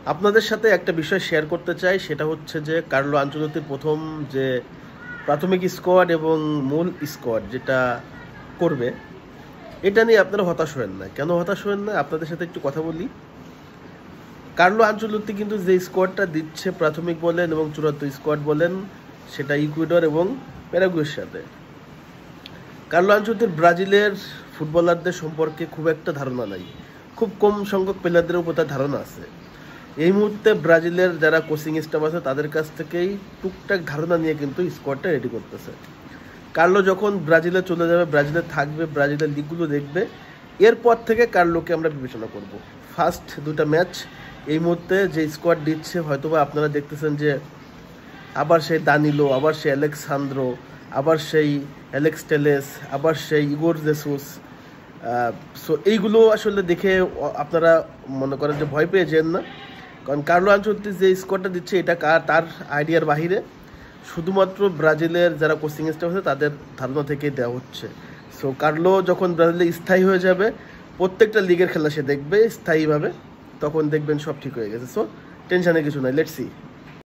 আপনাদের সাথে একটা বিষয় শেয়ার করতে চাই, সেটা হচ্ছে যে কার্লো আনচেলত্তির প্রথম যে প্রাথমিক স্কোয়াড এবং মূল স্কোয়াড যেটা করবে, এটা নিয়ে আপনারা হতাশ হবেন না। কেন হতাশ হবেন না, আপনাদের সাথে একটু কথা বলি। কার্লো আনচেলত্তি কিন্তু যে স্কোয়াডটা দিচ্ছে, প্রাথমিক বলেন এবং চূড়ান্ত স্কোয়াড বলেন, সেটা ইকুয়েডর এবং প্যারাগুয়ের সাথে। কার্লো আনচেলত্তির ব্রাজিলের ফুটবলারদের সম্পর্কে খুব একটা ধারণা নাই, খুব কম সংখ্যক প্লেয়ারদের উপর তার ধারণা আছে। এই মুহূর্তে ব্রাজিলের যারা কোচিং স্টাফ আছে তাদের কাছ থেকেই টুকটাক ধারণা নিয়ে কিন্তু স্কোয়াডটা রেডি করতেছে। কার্লো যখন ব্রাজিলে চলে যাবে, ব্রাজিলে থাকবে, ব্রাজিলের লিগগুলো দেখবে, এরপর থেকে কার্লোকে আমরা বিবেচনা করব। ফার্স্ট দুটা ম্যাচ এই মুহূর্তে যে স্কোয়াড দিচ্ছে, হয়তোবা আপনারা দেখতেছেন যে আবার সেই দানিলো, আবার সেই অ্যালেক্সান্দ্রো, আবার সেই অ্যালেক্স টেলেস, আবার সেই ইগোর জেসুস। সো এইগুলো আসলে দেখে আপনারা মনে করেন যে ভয় পেয়ে যেন না, কারণ কার্লো আনচেলত্তি যে স্কোয়াডটা দিচ্ছে এটা তার আইডিয়ার বাহিরে, শুধুমাত্র ব্রাজিলের যারা কোচিং স্টাফ আছে তাদের ধারণা থেকেই দেওয়া হচ্ছে। সো কার্লো যখন ব্রাজিলে স্থায়ী হয়ে যাবে, প্রত্যেকটা লিগের খেলা সে দেখবে স্থায়ীভাবে, তখন দেখবেন সব ঠিক হয়ে গেছে। সো টেনশনের কিছু নাই, লেটস সি।